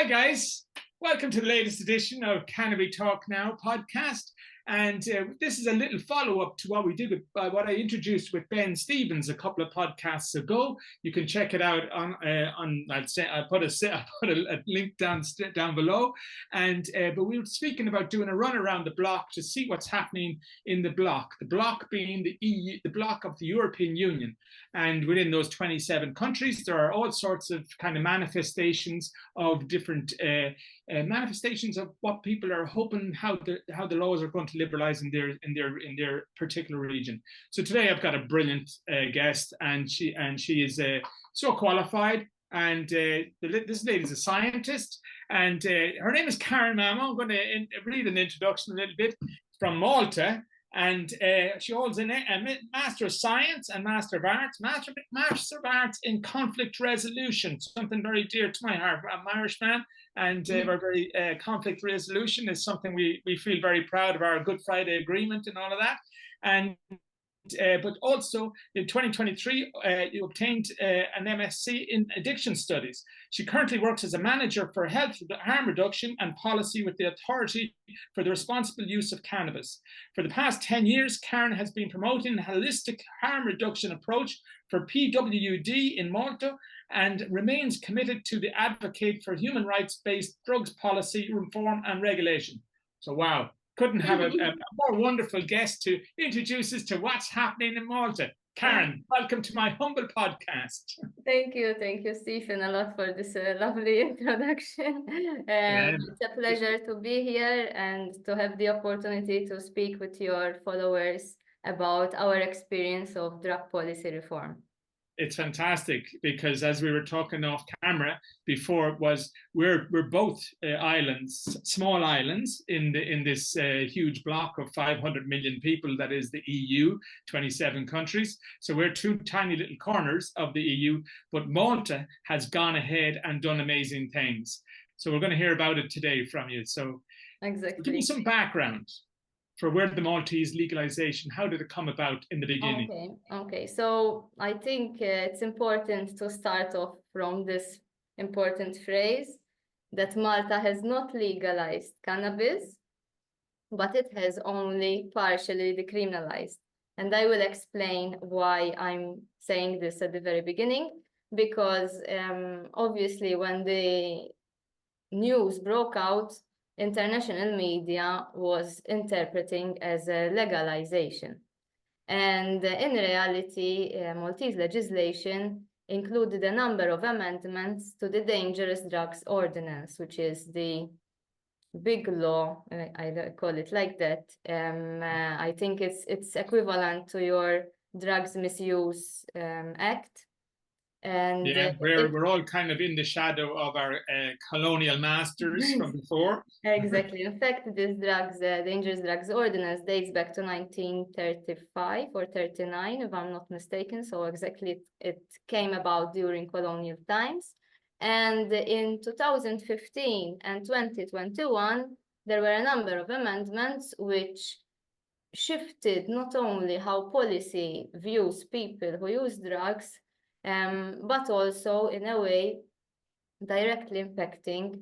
guys, welcome to the latest edition of Canna We Talk Now podcast. And this is a little follow-up to what we did with what I introduced with Ben Stevens a couple of podcasts ago. You can check it out on I'll put a link down below. And but we were speaking about doing a run around the bloc to see what's happening in the bloc. The bloc being the EU, the bloc of the European Union. And within those 27 countries, there are all sorts of kind of manifestations of different manifestations of what people are hoping how the laws are going to liberalize in their particular region. So today I've got a brilliant guest, and she is so qualified. And this lady is a scientist, and her name is Karen Mamo. I'm going to read an introduction a little bit from Malta. And she holds a Master of Science and Master of Arts, Master of Arts in Conflict Resolution, something very dear to my heart. I'm an Irishman, and we're very conflict resolution is something we feel very proud of, our Good Friday Agreement and all of that. And but also in 2023, you obtained an MSc in addiction studies. She currently works as a manager for health harm reduction and policy with the Authority for the Responsible Use of Cannabis. For the past 10 years, Karen has been promoting a holistic harm reduction approach for PWUD in Malta and remains committed to the advocate for human rights-based drugs policy reform and regulation. So, wow. Couldn't have a more wonderful guest to introduce us to what's happening in Malta. Karen, welcome to my humble podcast. Thank you, Stephen, a lot for this lovely introduction. It's a pleasure to be here and to have the opportunity to speak with your followers about our experience of drug policy reform. It's fantastic because, as we were talking off camera before, we're both islands, small islands in this huge bloc of 500 million people that is the EU, 27 countries. So we're two tiny little corners of the EU, but Malta has gone ahead and done amazing things. So we're going to hear about it today from you. So exactly, give me some background for where the Maltese legalization, how did it come about in the beginning? Okay. So I think it's important to start off from this important phrase that Malta has not legalized cannabis, but it has only partially decriminalized. And I will explain why I'm saying this at the very beginning, because obviously when the news broke out, international media was interpreting as a legalization. And in reality, Maltese legislation included a number of amendments to the Dangerous Drugs Ordinance, which is the big law, I call it like that. I think it's equivalent to your Drugs Misuse Act. And yeah, we're all kind of in the shadow of our colonial masters from before. Exactly. In fact, this Dangerous Drugs Ordinance dates back to 1935 or 39, if I'm not mistaken. So exactly, it came about during colonial times. And in 2015 and 2021, there were a number of amendments which shifted not only how policy views people who use drugs, but also in a way directly impacting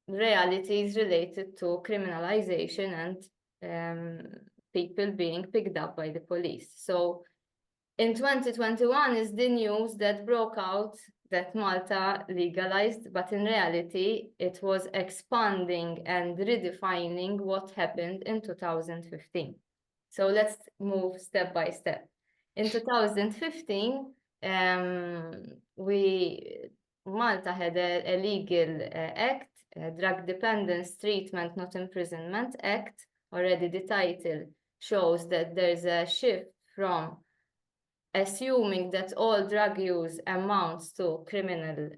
realities related to criminalization and people being picked up by the police. So in 2021 is the news that broke out that Malta legalized, but in reality it was expanding and redefining what happened in 2015. So let's move step by step. In 2015, Malta had a legal act, a Drug Dependence Treatment Not Imprisonment Act. Already the title shows that there's a shift from assuming that all drug use amounts to criminal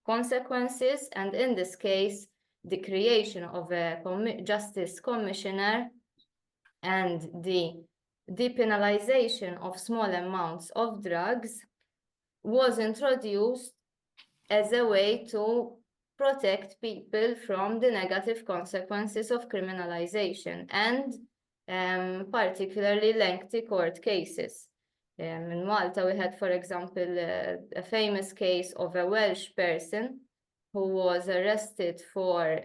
consequences, and in this case, the creation of a justice commissioner and the depenalisation of small amounts of drugs was introduced as a way to protect people from the negative consequences of criminalization and particularly lengthy court cases. In Malta, we had, for example, a famous case of a Welsh person who was arrested for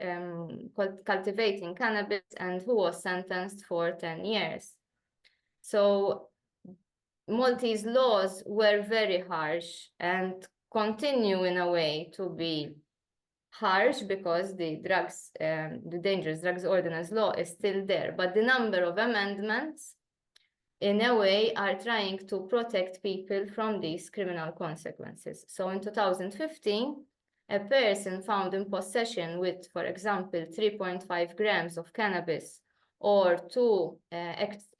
cultivating cannabis and who was sentenced for 10 years. So Maltese laws were very harsh and continue in a way to be harsh because the Dangerous Drugs Ordinance law is still there, but the number of amendments in a way are trying to protect people from these criminal consequences. So in 2015, a person found in possession with, for example, 3.5 grams of cannabis or 2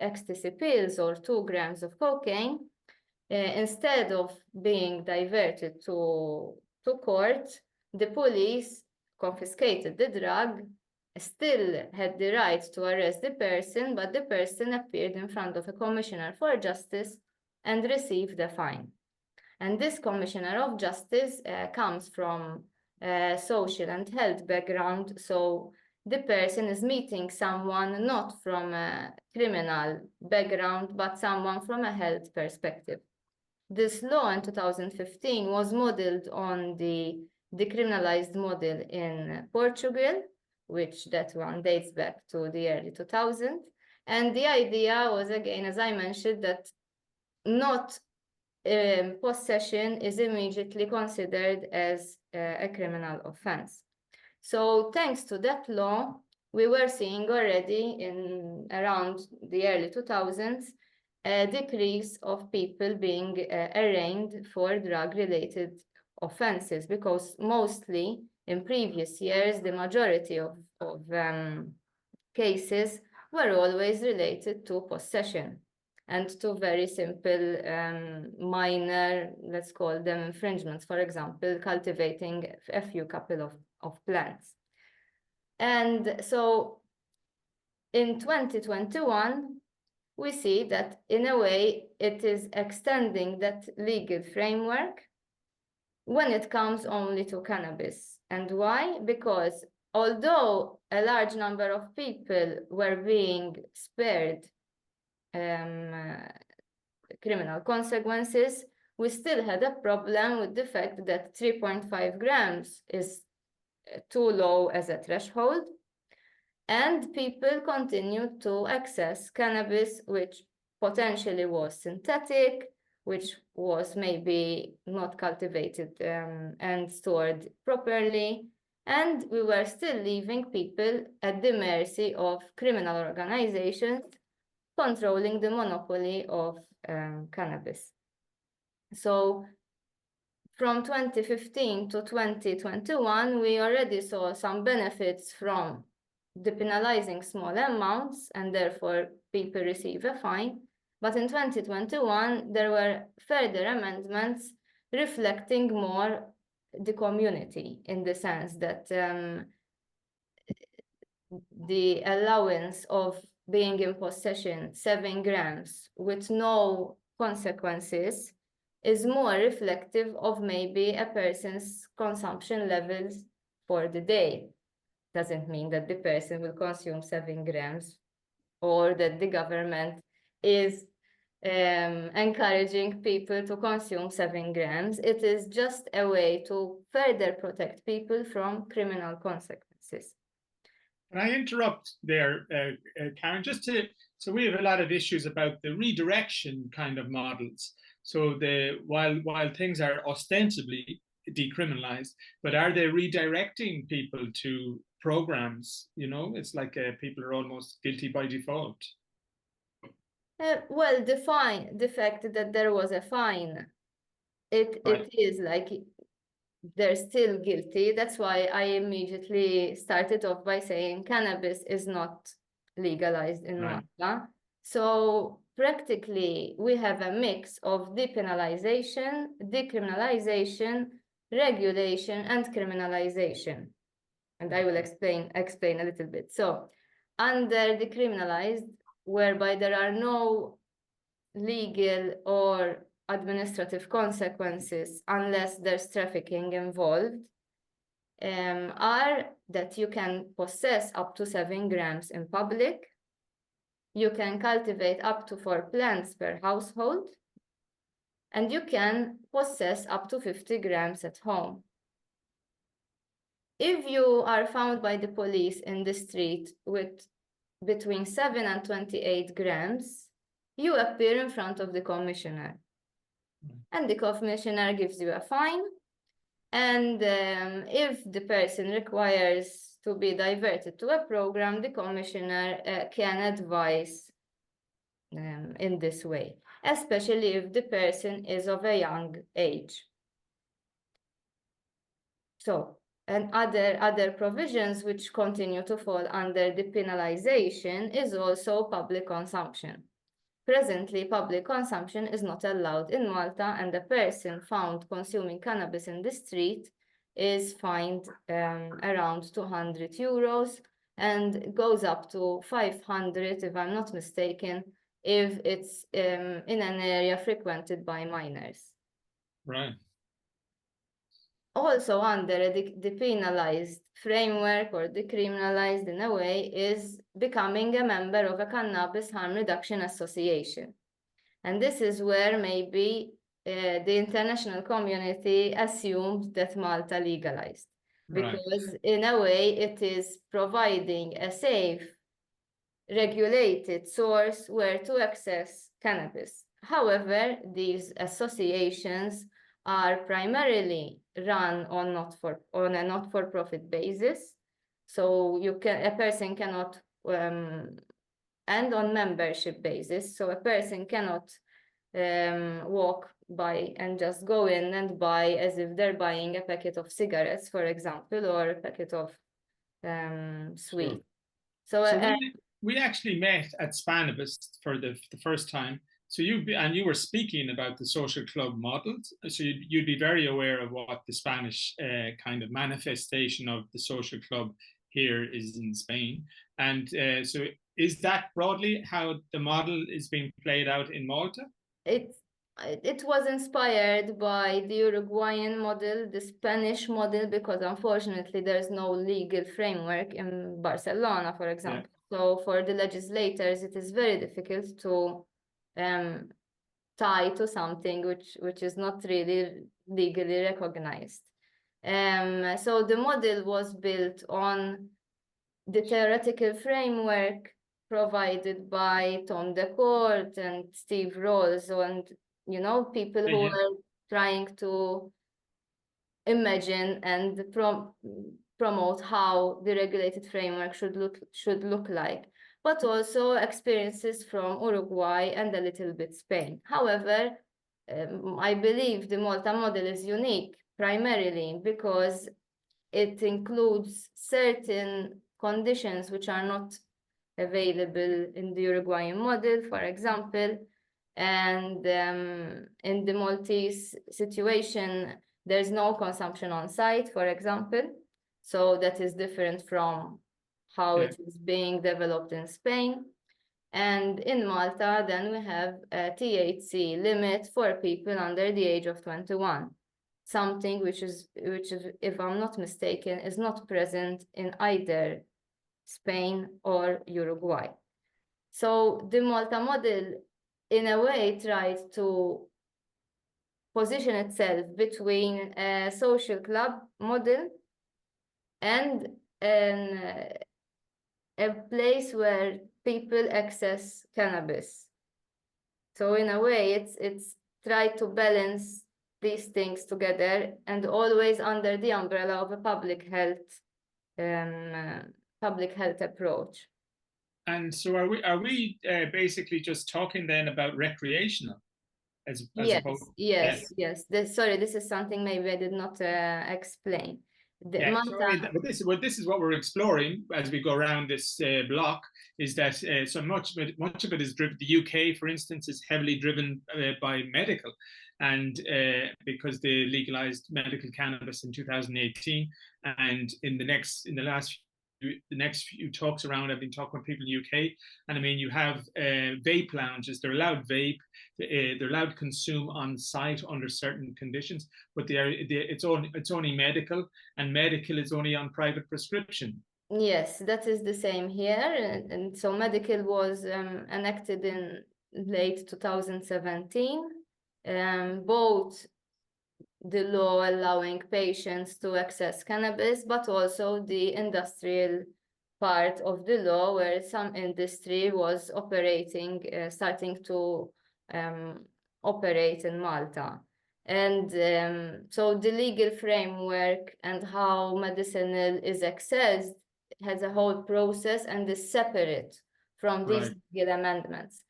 ecstasy pills or 2 grams of cocaine, instead of being diverted to court, the police confiscated the drug, still had the right to arrest the person, but the person appeared in front of a commissioner for justice and received a fine. And this commissioner of justice comes from a social and health background, so the person is meeting someone not from a criminal background, but someone from a health perspective. This law in 2015 was modeled on the decriminalized model in Portugal, which that one dates back to the early 2000s. And the idea was, again, as I mentioned, that not possession is immediately considered as a criminal offense. So thanks to that law, we were seeing already in around the early 2000s a decrease of people being arraigned for drug-related offenses, because mostly in previous years, the majority of cases were always related to possession and to very simple minor, let's call them infringements, for example, cultivating a few couple of plants. And so in 2021, we see that in a way it is extending that legal framework when it comes only to cannabis. And why? Because although a large number of people were being spared criminal consequences, we still had a problem with the fact that 3.5 grams is too low as a threshold, and people continued to access cannabis, which potentially was synthetic, which was maybe not cultivated and stored properly, and we were still leaving people at the mercy of criminal organizations controlling the monopoly of cannabis. So from 2015 to 2021, we already saw some benefits from depenalizing small amounts, and therefore people receive a fine. But in 2021, there were further amendments reflecting more the community, in the sense that the allowance of being in possession 7 grams with no consequences is more reflective of maybe a person's consumption levels for the day. Doesn't mean that the person will consume 7 grams or that the government is encouraging people to consume 7 grams. It is just a way to further protect people from criminal consequences. Can I interrupt there, Karen, so we have a lot of issues about the redirection kind of models. So while things are ostensibly decriminalized, but are they redirecting people to programs? You know, it's like people are almost guilty by default. Well, the fact that there was a fine, it is like they're still guilty. That's why I immediately started off by saying cannabis is not legalized in Malta. So practically, we have a mix of depenalization, decriminalization, regulation, and criminalization. And I will explain a little bit. So under decriminalized, whereby there are no legal or administrative consequences unless there's trafficking involved, are that you can possess up to 7 grams in public, you can cultivate up to 4 plants per household, and you can possess up to 50 grams at home. if you are found by the police in the street with between 7 and 28 grams, you appear in front of the commissioner. And the commissioner gives you a fine. And if the person requires to be diverted to a program, the commissioner can advise in this way, especially if the person is of a young age. So, and other provisions which continue to fall under depenalisation is also public consumption. Presently, public consumption is not allowed in Malta, and a person found consuming cannabis in the street is fined around 200 euros and goes up to 500, if I'm not mistaken, if it's in an area frequented by minors. Right. Also under a depenalised framework or decriminalised in a way is becoming a member of a cannabis harm reduction association. And this is where maybe the international community assumed that Malta legalized. Because in a way it is providing a safe, regulated source where to access cannabis. However, these associations are primarily run on a not-for-profit basis, so a person cannot and on membership basis, so a person cannot walk by and just go in and buy as if they're buying a packet of cigarettes, for example, or a packet of sweets. Sure. So we actually met at Spanibus for the first time. So you were speaking about the social club models. So you'd be very aware of what the Spanish kind of manifestation of the social club here is in Spain. And so is that broadly how the model is being played out in Malta? It was inspired by the Uruguayan model, the Spanish model, because unfortunately there's no legal framework in Barcelona, for example. Yeah. So for the legislators, it is very difficult to tie to something which is not really legally recognized. So the model was built on the theoretical framework provided by Tom DeCourt and Steve Rawls, and people who are trying to imagine and promote how the regulated framework should look like, but also experiences from Uruguay and a little bit Spain. However, I believe the Malta model is unique primarily because it includes certain conditions which are not available in the Uruguayan model, for example, and in the Maltese situation, there's no consumption on site, for example, so that is different from how it is being developed in Spain. And in Malta, then we have a THC limit for people under the age of 21, something which is, if I'm not mistaken, is not present in either Spain or Uruguay. So the Malta model, in a way, tried to position itself between a social club model and a place where people access cannabis. So in a way, it's tried to balance these things together and always under the umbrella of a public health approach. And so are we basically just talking then about recreational? Yes. Sorry, this is something maybe I did not explain. But this is what we're exploring as we go around this block, is that so much of it is driven. The UK, for instance, is heavily driven by medical, and because they legalized medical cannabis in 2018, and in the next few talks around, I've been talking with people in the UK, and I mean, you have vape lounges. They're allowed vape. They're allowed to consume on site under certain conditions, but it's only medical, and medical is only on private prescription. Yes, that is the same here, and so medical was enacted in late 2017. Both the law allowing patients to access cannabis, but also the industrial part of the law where some industry was operating, starting to operate in Malta. And so the legal framework and how medicinal is accessed has a whole process and is separate from these legal amendments,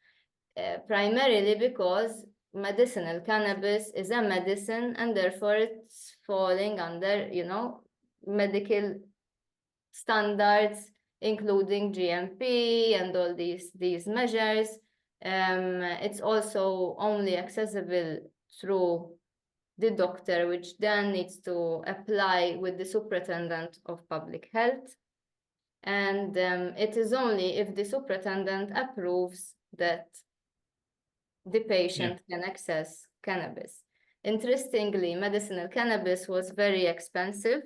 primarily because medicinal cannabis is a medicine and therefore it's falling under, you know, medical standards, including GMP and all these measures. It's also only accessible through the doctor, which then needs to apply with the superintendent of public health. And it is only if the superintendent approves that the patient can access cannabis. Interestingly, medicinal cannabis was very expensive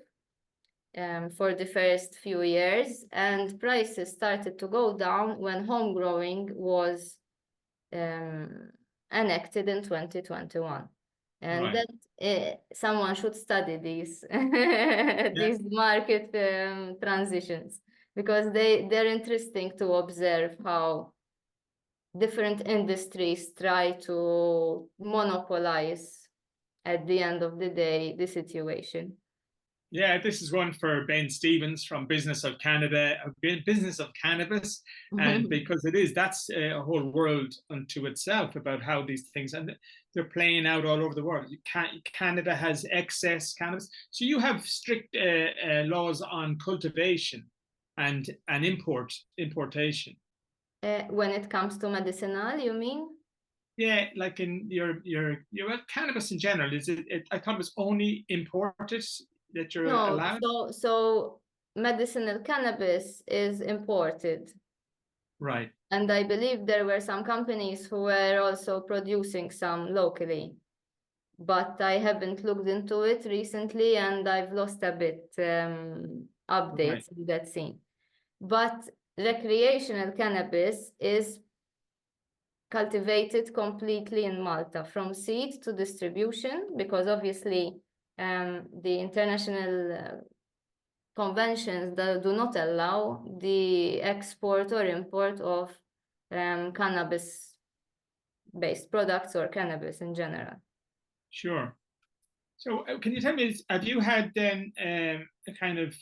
for the first few years, and prices started to go down when home growing was enacted in 2021. And that someone should study these these market transitions, because they're interesting to observe how different industries try to monopolize at the end of the day the situation. Yeah, this is one for Ben Stevens from Business of Canada, Business of Cannabis, and because that's a whole world unto itself about how these things, and they're playing out all over the world. Canada has excess cannabis, so you have strict laws on cultivation and importation. When it comes to medicinal, you mean? Yeah, like in your cannabis in general, is it? I thought it was only imported that you're allowed? So medicinal cannabis is imported. Right. And I believe there were some companies who were also producing some locally. But I haven't looked into it recently and I've lost a bit updates in that scene. But recreational cannabis is cultivated completely in Malta, from seed to distribution, because obviously the international conventions that do not allow the export or import of cannabis-based products or cannabis in general. Sure. So can you tell me, have you had then a kind of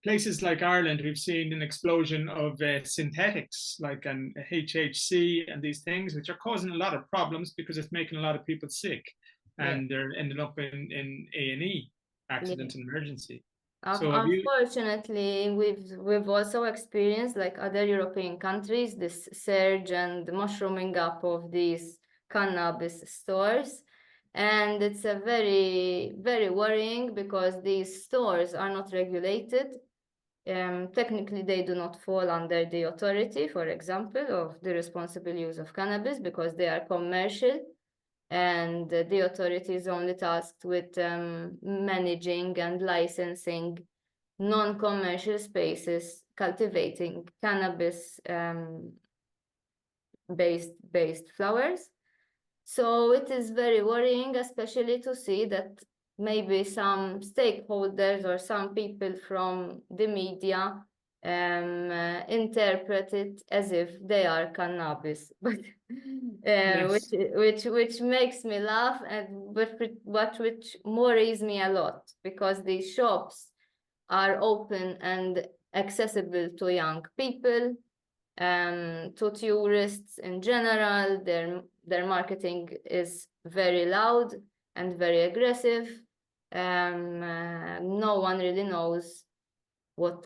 places like Ireland, we've seen an explosion of synthetics like an HHC and these things, which are causing a lot of problems because it's making a lot of people sick, and they're ending up in A&E, accident and emergency. So unfortunately, we've also experienced, like other European countries, this surge and mushrooming up of these cannabis stores. And it's a very, very worrying because these stores are not regulated. Technically, they do not fall under the authority, for example, of the responsible use of cannabis because they are commercial, and the authority is only tasked with managing and licensing non-commercial spaces cultivating cannabis based flowers. So it is very worrying, especially to see that maybe some stakeholders or some people from the media interpret it as if they are cannabis, but which makes me laugh, and but which worries me a lot, because these shops are open and accessible to young people, to tourists in general. Their marketing is very loud and very aggressive. No one really knows what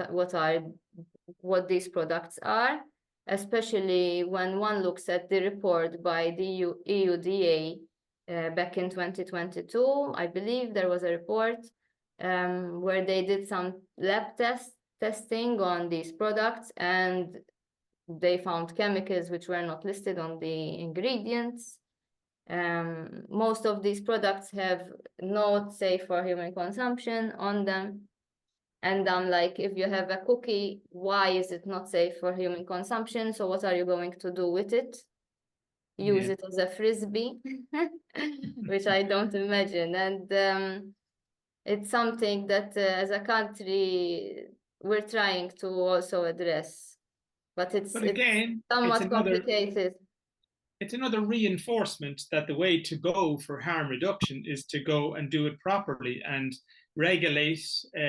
these products are, especially when one looks at the report by the EUDA back in 2022. I believe there was a report where they did some lab testing on these products, and they found chemicals which were not listed on the ingredients. Most of these products have not safe for human consumption on them. And I'm like, if you have a cookie, why is it not safe for human consumption? So what are you going to do with it? use it as a frisbee, which I don't imagine. And it's something that as a country we're trying to also address, but it's again, somewhat complicated. It's another reinforcement that the way to go for harm reduction is to go and do it properly and regulate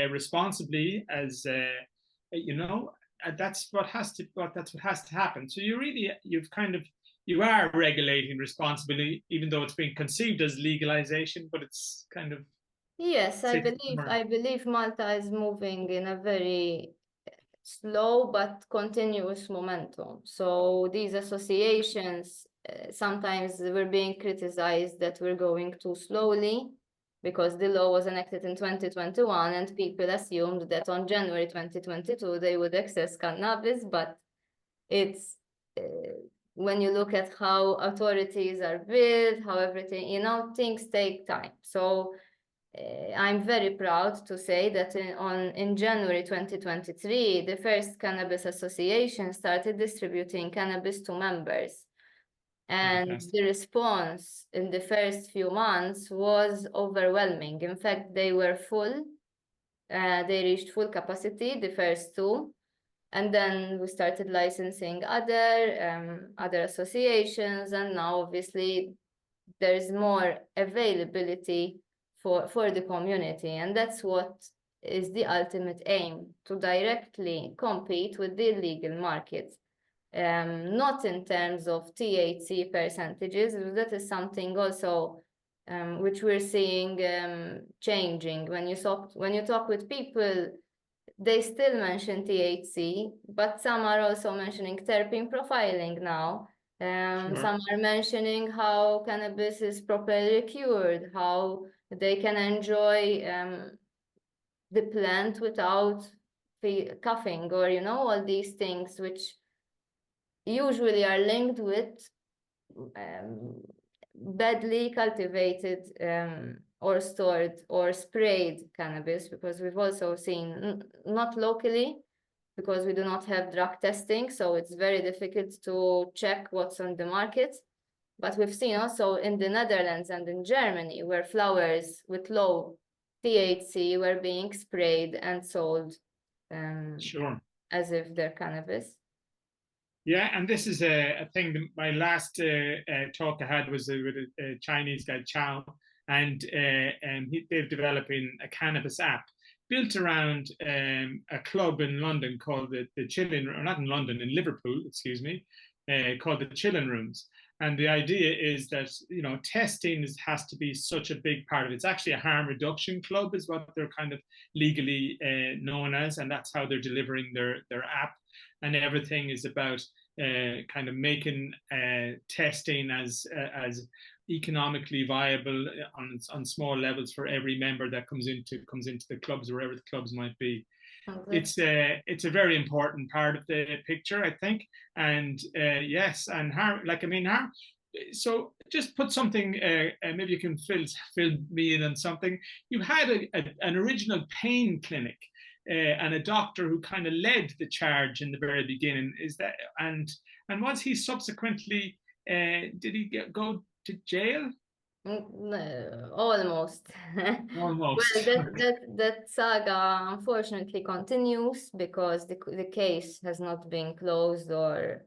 responsibly, as that's what has to happen. So you are regulating responsibly, even though it's being conceived as legalization, but it's kind of. Yes, I believe Malta is moving in a very slow but continuous momentum. So these associations, sometimes we're being criticized that we're going too slowly because the law was enacted in 2021 and people assumed that on January 2022 they would access cannabis, but it's when you look at how authorities are built, how everything, things take time. So I'm very proud to say that in January 2023, the first cannabis association started distributing cannabis to members. And Fantastic. the response in the first few months was overwhelming. In fact, they were full. They reached full capacity, the first two. And then we started licensing other associations. And now, obviously, there's more availability for the community, and that's what is the ultimate aim, to directly compete with the illegal market, not in terms of THC percentages. That is something also which we're seeing changing. When you talk with people, they still mention THC, but some are also mentioning terpene profiling now. Sure. Some are mentioning how cannabis is properly cured, how they can enjoy the plant without coughing, or all these things which usually are linked with badly cultivated or stored or sprayed cannabis, because we've also seen, not locally, because we do not have drug testing, so it's very difficult to check what's on the market. But we've seen also in the Netherlands and in Germany where flowers with low THC were being sprayed and sold Sure. as if they're cannabis. Yeah, and this is a thing. My last talk I had was with a Chinese guy, Chow, and they're developing a cannabis app built around a club in London called the Chilling, or not in London, in Liverpool, excuse me, called the Chilling Rooms. And the idea is that, testing has to be such a big part of it. It's actually a harm reduction club is what they're kind of legally known as, and that's how they're delivering their app. And everything is about kind of making testing as economically viable on small levels for every member that comes into the clubs, wherever the clubs might be. Okay. It's a very important part of the picture, I think. And yes, and harm. So just put something. Maybe you can fill me in on something. You had an original pain clinic. And a doctor who kind of led the charge in the very beginning. Is that and was he subsequently did he go to jail? Almost. Almost. Well, that saga unfortunately continues because the case has not been closed or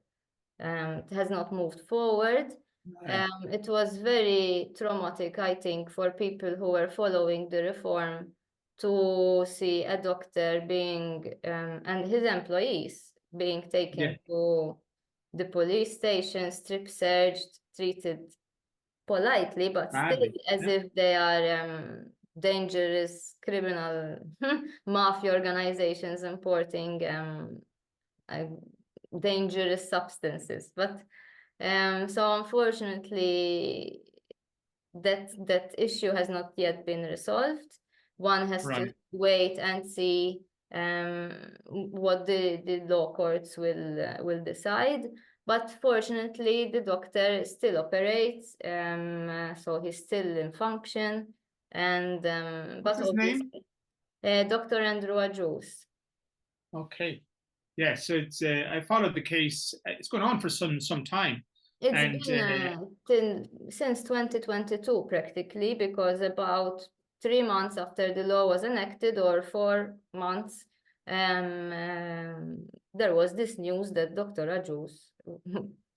has not moved forward. Right. It was very traumatic, I think, for people who were following the reform to see a doctor being and his employees being taken to the police station, strip searched, treated politely, but still as if they are dangerous criminal mafia organizations importing dangerous substances. But so unfortunately, that issue has not yet been resolved. One has to wait and see what the law courts will decide. But fortunately, the doctor still operates, so he's still in function. And what's his name? Dr. Andrew Ajus. Okay. Yeah, so it's I followed the case. It's going on for some time. It's And been since 2022 practically, because about 3 months after the law was enacted, or 4 months, there was this news that Dr. Aju's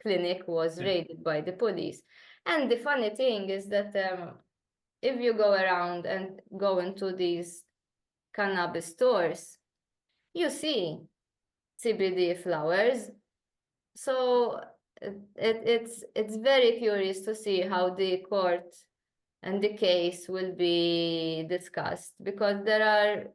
clinic was raided by the police. And the funny thing is that if you go around and go into these cannabis stores, you see CBD flowers. So it's very curious to see how the court and the case will be discussed, because there are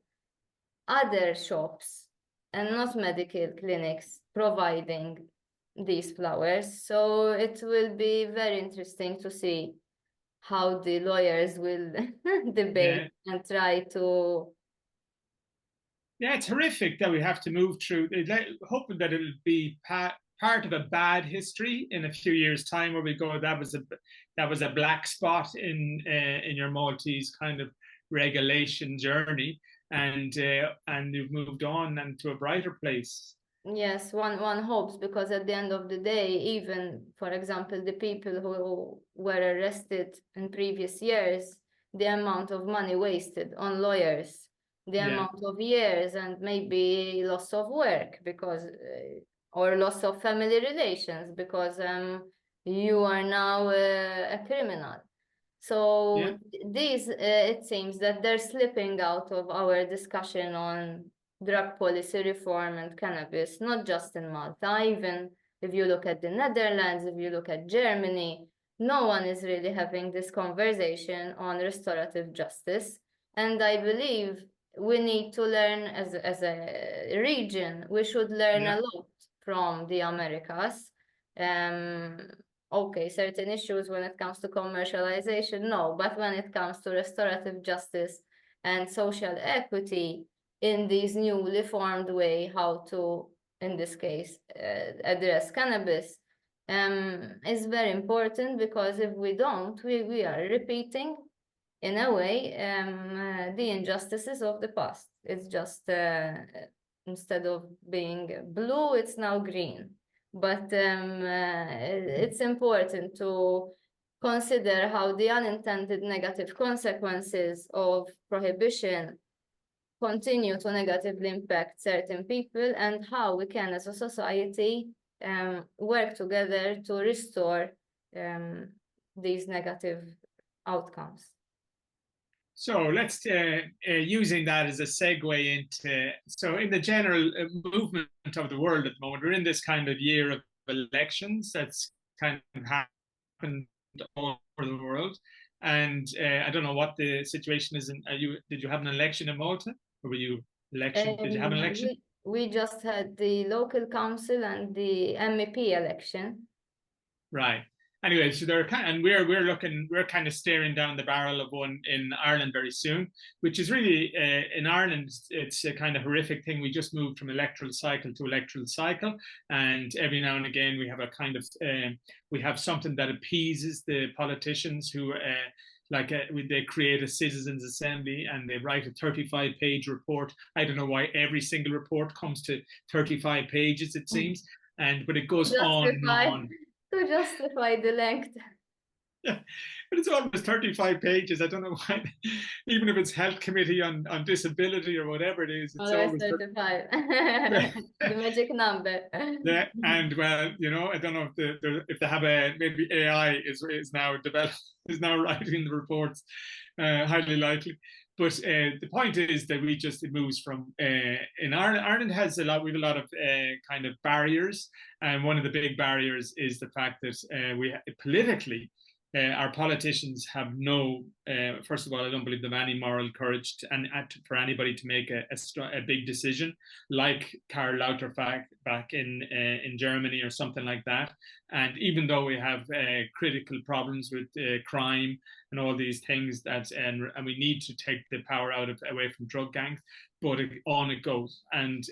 other shops and not medical clinics providing these flowers. So it will be very interesting to see how the lawyers will debate and try to. Yeah, it's horrific that we have to move through, hoping that it'll be part of a bad history in a few years' time, where we go, that was a black spot in your Maltese kind of regulation journey, and you've moved on and to a brighter place. Yes, one hopes, because at the end of the day, even, for example, the people who were arrested in previous years, the amount of money wasted on lawyers, the amount of years, and maybe loss of work because or loss of family relations because you are now a criminal. So these, it seems that they're slipping out of our discussion on drug policy reform and cannabis, not just in Malta. Even if you look at the Netherlands, if you look at Germany, no one is really having this conversation on restorative justice. And I believe we need to learn as a region, we should learn a lot from the Americas. Okay, certain issues when it comes to commercialization, no, but when it comes to restorative justice and social equity in these newly formed way, how to, in this case, address cannabis, is very important, because if we don't, we are repeating, in a way, the injustices of the past. It's just, instead of being blue, it's now green. But it's important to consider how the unintended negative consequences of prohibition continue to negatively impact certain people, and how we can, as a society, work together to restore these negative outcomes. So let's, using that as a segue into, so in the general movement of the world at the moment, we're in this kind of year of elections that's kind of happened all over the world. And I don't know what the situation is. Did you have an election in Malta? Or were you election? Did you have an election? We just had the local council and the MEP election. Right. Anyway, so they're and we're kind of staring down the barrel of one in Ireland very soon, which is really in Ireland, it's a kind of horrific thing. We just moved from electoral cycle to electoral cycle, and every now and again we have a kind of we have something that appeases the politicians who they create a citizens' assembly and they write a 35-page report. I don't know why every single report comes to 35 pages, it seems, but it goes on and on. To justify the length. Yeah, but it's always 35 pages. I don't know why, even if it's health committee on disability or whatever it is, it's always 35. The magic number. Yeah, and well, I don't know if they have maybe AI is now writing the reports, highly likely. But the point is that it moves from in Ireland. Ireland has we have a lot of kind of barriers, and one of the big barriers is the fact that we politically. Our politicians have no. First of all, I don't believe they have any moral courage for anybody to make a big decision, like Karl Lauterbach back in Germany or something like that. And even though we have critical problems with crime and all these things and we need to take the power away from drug gangs, but on it goes, and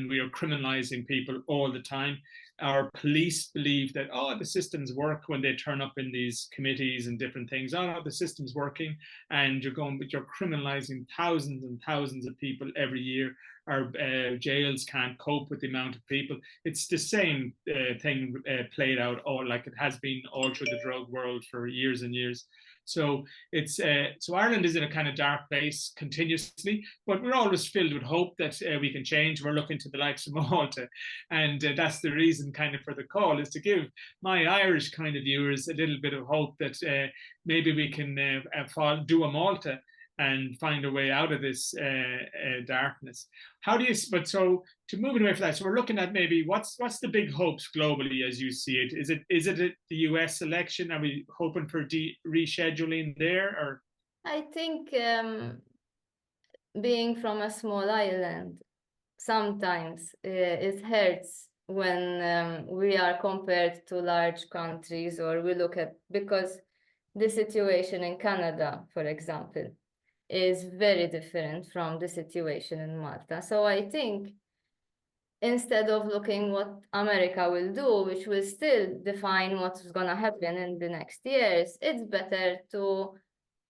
we are criminalizing people all the time. Our police believe that, oh, the systems work when they turn up in these committees and different things. Oh, no, the system's working, and you're criminalizing thousands and thousands of people every year. Our jails can't cope with the amount of people. It's the same thing played out, all like it has been all through the drug world for years and years. So it's so Ireland is in a kind of dark place continuously, but we're always filled with hope that we can change. We're looking to the likes of Malta, and that's the reason kind of for the call, is to give my Irish kind of viewers a little bit of hope that maybe we can do a Malta and find a way out of this darkness. How do you? But so to move away from that, so we're looking at maybe what's the big hopes globally as you see it? Is it the US election? Are we hoping for rescheduling there, or? I think being from a small island, sometimes it hurts when we are compared to large countries, or we look at, because the situation in Canada, for example, is very different from the situation in Malta. So I think instead of looking what America will do, which will still define what's going to happen in the next years, it's better to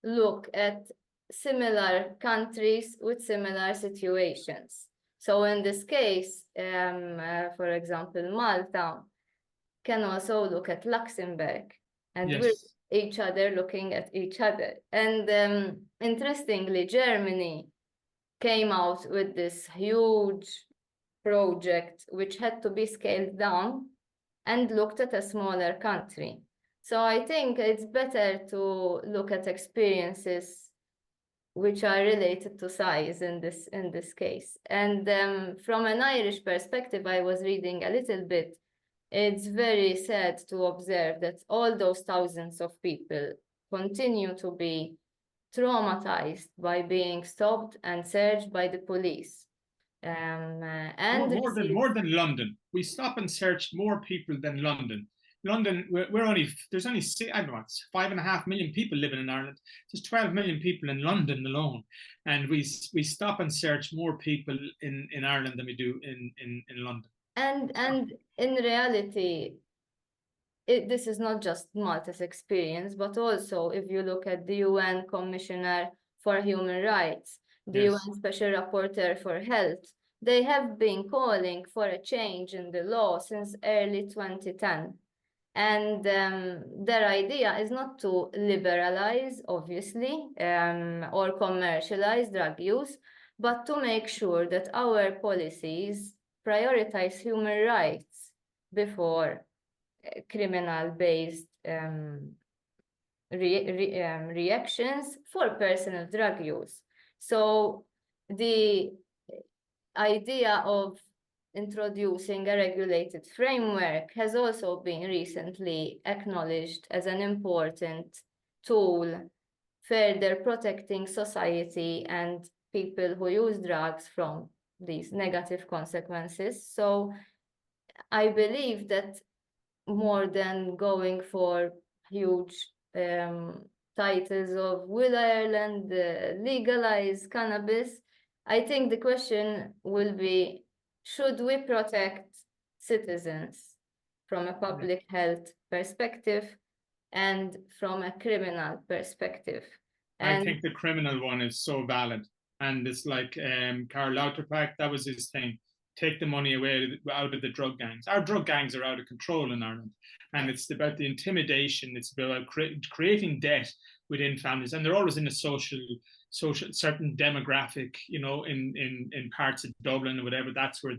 look at similar countries with similar situations. So in this case, for example, Malta can also look at Luxembourg, and Yes. we're each other looking at each other. And interestingly, Germany came out with this huge project which had to be scaled down and looked at a smaller country. So I think it's better to look at experiences which are related to size in this case. And from an Irish perspective, I was reading a little bit. It's very sad to observe that all those thousands of people continue to be traumatized by being stopped and searched by the police. And more than London. We stop and search more people than London. London, there's only I don't know, 5.5 million people living in Ireland. There's 12 million people in London alone, and we stop and search more people in Ireland than we do in London. And in reality, this is not just Malta's experience, but also if you look at the UN Commissioner for Human Rights, the UN Special Rapporteur for Health, they have been calling for a change in the law since early 2010. And their idea is not to liberalize, obviously, or commercialize drug use, but to make sure that our policies prioritize human rights before criminal-based reactions for personal drug use. So the idea of introducing a regulated framework has also been recently acknowledged as an important tool, further protecting society and people who use drugs from these negative consequences. So I believe that more than going for huge titles of will Ireland legalize cannabis, I think the question will be, should we protect citizens from a public health perspective and from a criminal perspective? And I think the criminal one is so valid. And it's like Karl Lauterbach, that was his thing. Take the money away out of the drug gangs. Our drug gangs are out of control in Ireland. And it's about the intimidation. It's about creating debt within families. And they're always in a social certain demographic, you know, in parts of Dublin or whatever. That's where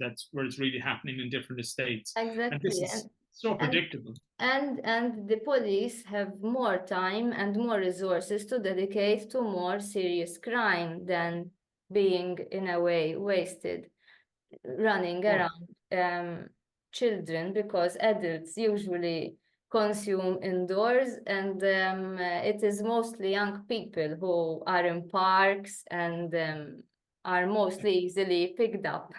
it's really happening in different estates. Exactly. And this is so predictable. And the police have more time and more resources to dedicate to more serious crime than being, in a way, wasted running around children, because adults usually consume indoors, and it is mostly young people who are in parks and are mostly easily picked up.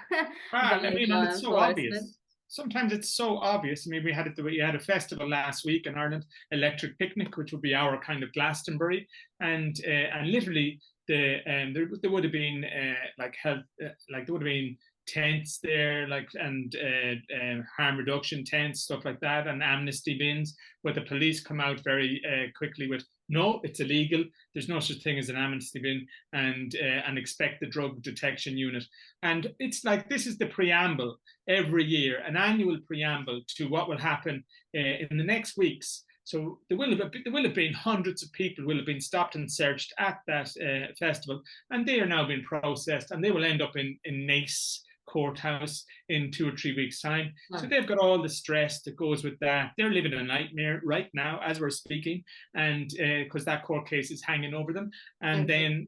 I mean, and it's so obvious. Sometimes it's so obvious. I mean, we had a festival last week in Ireland, Electric Picnic, which would be our kind of Glastonbury, and literally there would have been like health, like there would have been tents there, like, and harm reduction tents, stuff like that, and amnesty bins, where the police come out very quickly with, no, it's illegal. There's no such thing as an amnesty bin, and expect the drug detection unit. And it's like, this is the preamble every year, an annual preamble to what will happen in the next weeks. So there will have been hundreds of people will have been stopped and searched at that festival, and they are now being processed, and they will end up in Naas courthouse in 2 or 3 weeks' time. Wow. So they've got all the stress that goes with that. They're living a nightmare right now as we're speaking, and because that court case is hanging over them, and then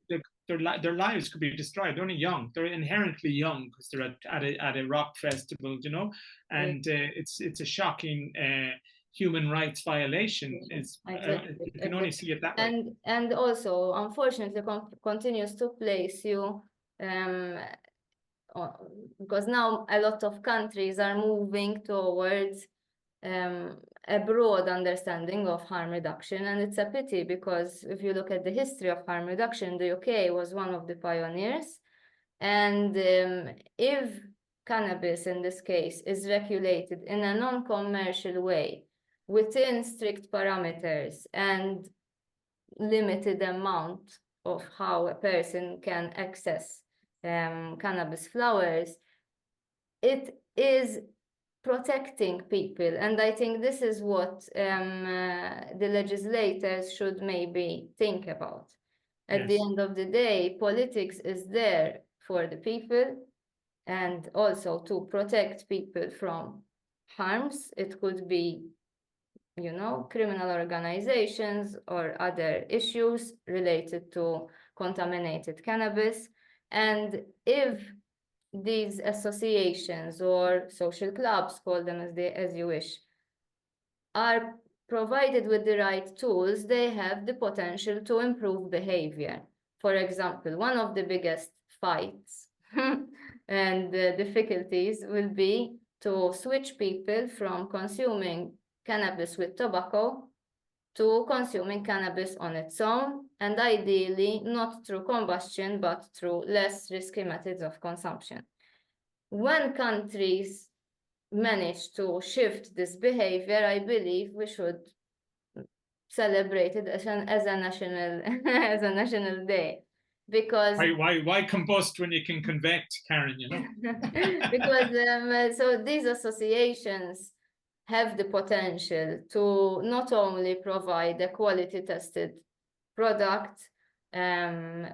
their lives could be destroyed. They're only young. They're inherently young because they're at a rock festival, you know, and it's a shocking human rights violation. Is you can only see it that way. And also, unfortunately, continues to place you because now a lot of countries are moving towards a broad understanding of harm reduction, and it's a pity, because if you look at the history of harm reduction, the UK was one of the pioneers, and if cannabis in this case is regulated in a non-commercial way within strict parameters and limited amount of how a person can access cannabis flowers, it is protecting people. And I think this is what the legislators should maybe think about. At the end of the day, politics is there for the people and also to protect people from harms. It could be, you know, criminal organizations or other issues related to contaminated cannabis. And if these associations or social clubs, call them as you wish, are provided with the right tools, they have the potential to improve behavior. For example, one of the biggest fights and difficulties will be to switch people from consuming cannabis with tobacco to consuming cannabis on its own, and ideally not through combustion, but through less risky methods of consumption. When countries manage to shift this behavior, I believe we should celebrate it as a national as a national day. Because why combust when you can convect, Karen, you know? Because so these associations have the potential to not only provide a quality tested product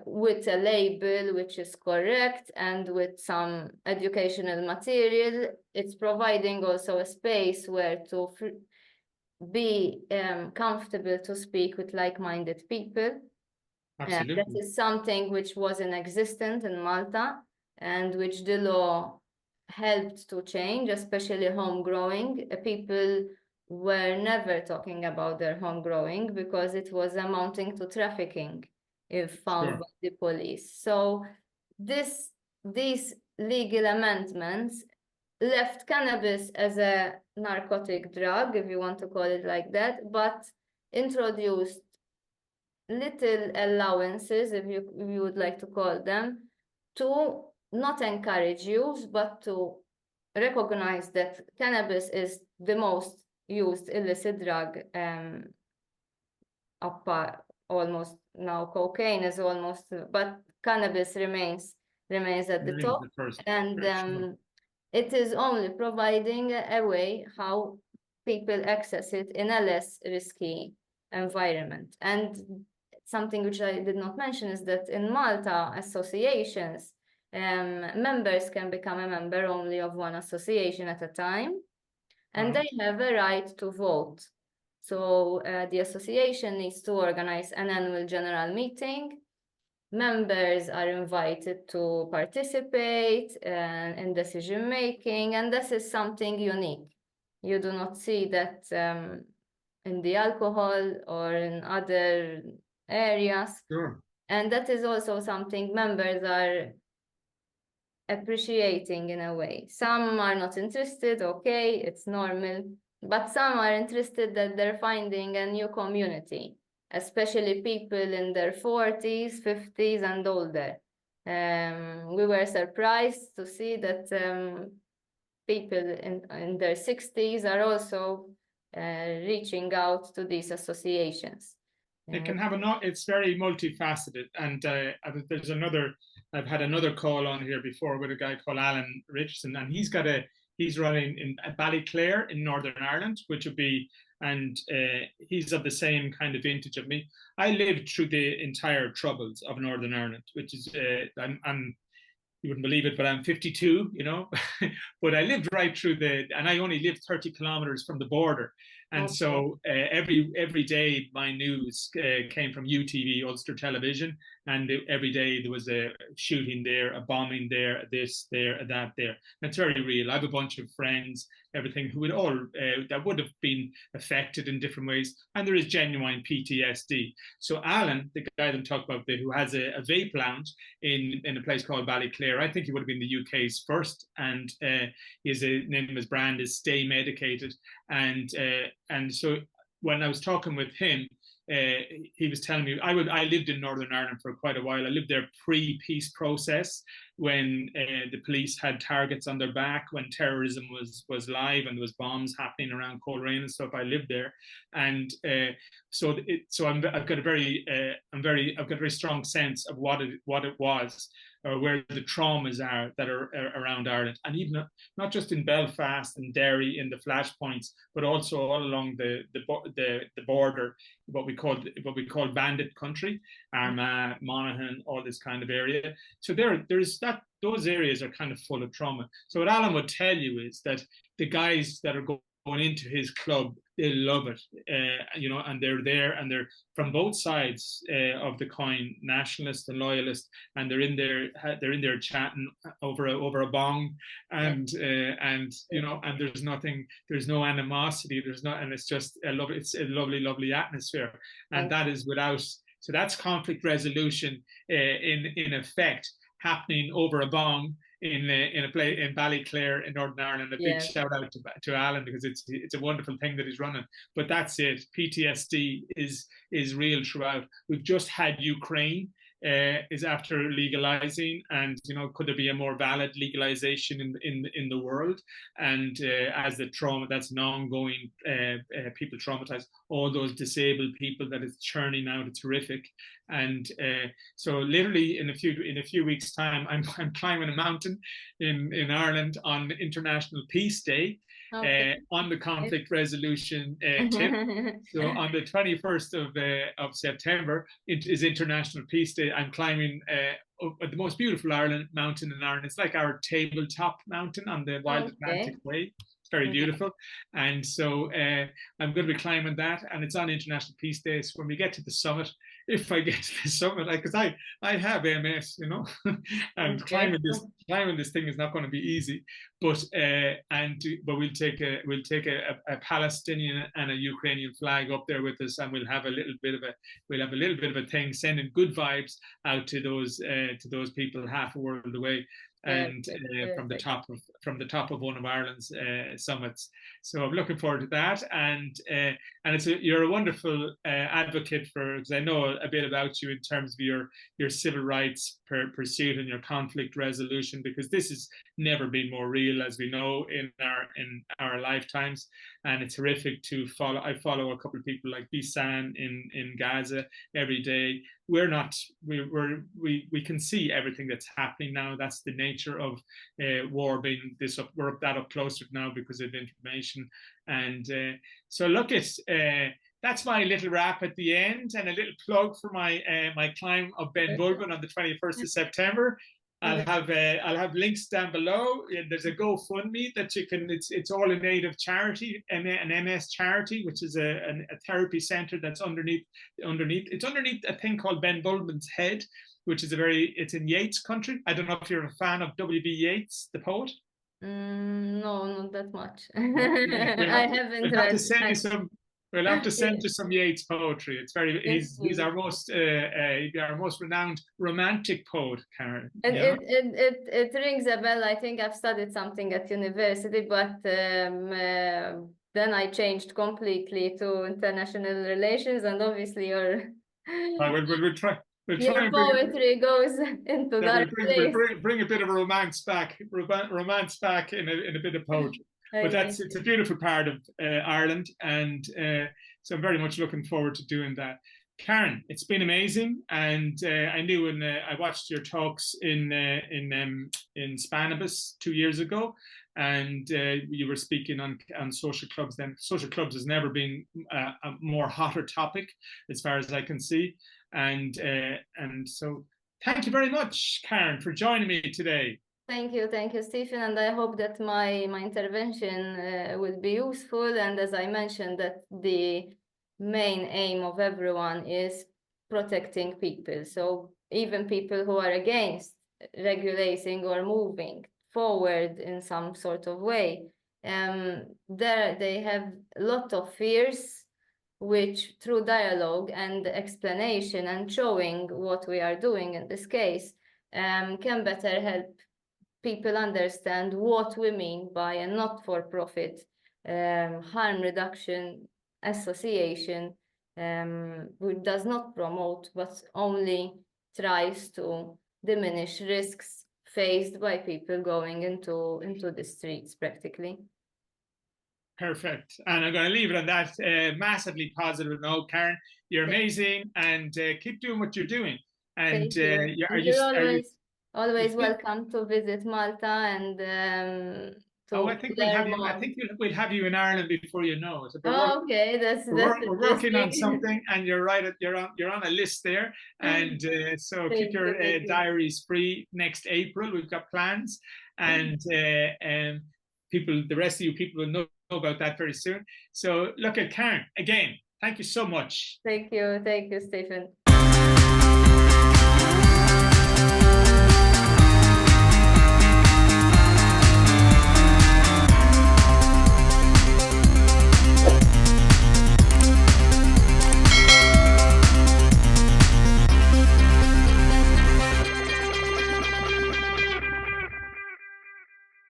with a label which is correct and with some educational material, it's providing also a space where to be comfortable to speak with like-minded people. Absolutely. That is something which wasn't existent in Malta and which the law helped to change, especially home growing. People were never talking about their home growing because it was amounting to trafficking if found by the police. So these legal amendments left cannabis as a narcotic drug, if you want to call it like that, but introduced little allowances, if you would like to call them, to not encourage use, but to recognize that cannabis is the most used illicit drug. Almost now cocaine is almost, but cannabis remains at the top, and it is only providing a way how people access it in a less risky environment. And something which I did not mention is that in Malta, associations, members can become a member only of one association at a time, and they have a right to vote. So the association needs to organize an annual general meeting. Members are invited to participate in decision making, and this is something unique. You do not see that in the alcohol or in other areas. And that is also something members are appreciating in a way. Some are not interested, okay, it's normal, but some are interested that they're finding a new community. especially people in their 40s, 50s, and older. We were surprised to see that people in their 60s are also reaching out to these associations. It can have it's very multifaceted. And I've had another call on here before with a guy called Alan Richardson, and he's running in Ballyclare in Northern Ireland, which would be, and he's of the same kind of vintage of me. I lived through the entire troubles of Northern Ireland, which is, you wouldn't believe it, but I'm 52, you know, but I lived right through and I only lived 30 kilometers from the border. And so every day my news came from UTV, Ulster Television, and every day there was a shooting there, a bombing there, this there, that there. And it's very real. I have a bunch of friends, everything who would all that would have been affected in different ways, and there is genuine PTSD. So Alan, the guy that I'm talking about, who has a vape lounge in a place called Ballyclare, I think he would have been the UK's first, and his name of his brand is Stay Medicated, and so when I was talking with him, he was telling me I lived in Northern Ireland for quite a while. I lived there pre-peace process, when the police had targets on their back, when terrorism was live and there was bombs happening around Coleraine and stuff. I lived there, and so I've got a very strong sense of what it was, or where the traumas are that are around Ireland, and even not just in Belfast and Derry in the flashpoints, but also all along the border, what we call bandit country, Armagh, Monaghan, all this kind of area. So those areas are kind of full of trauma. So what Alan would tell you is that the guys that are going into his club, they love it, you know, and they're there, and they're from both sides of the coin, nationalist and loyalist, and they're in there chatting over a bong, and you know, and there's no animosity, and it's just it's a lovely atmosphere, and that is so that's conflict resolution in effect, happening over a bong in Ballyclare in Northern Ireland. A big shout out to Alan, because it's a wonderful thing that he's running. But that's it. PTSD is real throughout. We've just had Ukraine is after legalizing, and you know, could there be a more valid legalization in the world? And as the trauma, that's an ongoing people traumatized, all those disabled people that it's churning out. It's horrific. And so literally in a few weeks' time, I'm climbing a mountain in Ireland on International Peace Day. On the conflict resolution tip. So on the 21st of September, it is International Peace Day. I'm climbing the most beautiful mountain in Ireland. It's like our tabletop mountain on the Wild Atlantic Way. It's very beautiful. And so I'm going to be climbing that, and it's on International Peace Day. So when we get to the summit, if I get to the summit, because I have MS, you know, and climbing this thing is not going to be easy. But we'll take a Palestinian and a Ukrainian flag up there with us, and we'll have a little bit of a thing, sending good vibes out to those people half a world away, and from the top of one of Ireland's summits. So I'm looking forward to that, and you're a wonderful advocate because I know a bit about you in terms of your civil rights pursuit and your conflict resolution, because this has never been more real, as we know, in our lifetimes, and it's horrific to follow. I follow a couple of people like Bisan in Gaza every day. We can see everything that's happening now. That's the nature of war being this up. We're that up closer now because of information, and so look, that's my little wrap at the end, and a little plug for my climb of Ben Bulben on the 21st of September. I'll have links down below. There's a GoFundMe that you can. It's all a native charity, an MS charity, which is a therapy center that's underneath. It's underneath a thing called Ben Bulben's head, which is it's in Yeats country. I don't know if you're a fan of W.B. Yeats, the poet. No, not that much. I haven't read. Have to send you some. We'll have to send you some Yeats poetry. It's he's our most renowned romantic poet, Karen. It rings a bell. I think I've studied something at university, but then I changed completely to international relations, and obviously your We'll try. We'll try your and bring it. poetry goes into Yeah, that place. bring a bit of romance back, romance back in a bit of poetry. But it's a beautiful part of Ireland, and so I'm very much looking forward to doing that. Karen, it's been amazing, and I knew when I watched your talks in Spanibus 2 years ago, and you were speaking on social clubs. Then social clubs has never been a more hotter topic, as far as I can see, and so. Thank you very much, Karen, for joining me today. Thank you, Stephen, and I hope that my intervention will be useful. And as I mentioned, that the main aim of everyone is protecting people. So even people who are against regulating or moving forward in some sort of way, they have a lot of fears, which through dialogue and explanation and showing what we are doing in this case, can better help people understand what we mean by a not-for-profit harm reduction association, which does not promote but only tries to diminish risks faced by people going into the streets practically. Perfect. And I'm going to leave it on that massively positive note. Karen, you're amazing, and keep doing what you're doing. And you're always welcome to visit Malta and I think we'll have you. I think we'll have you in Ireland before you know it. Okay, we're working on something, and you're right. You're on a list there, and so keep your diaries free. Next April, we've got plans, and the rest of you people will know about that very soon. So look at Karen again. Thank you so much. Thank you, Stephen.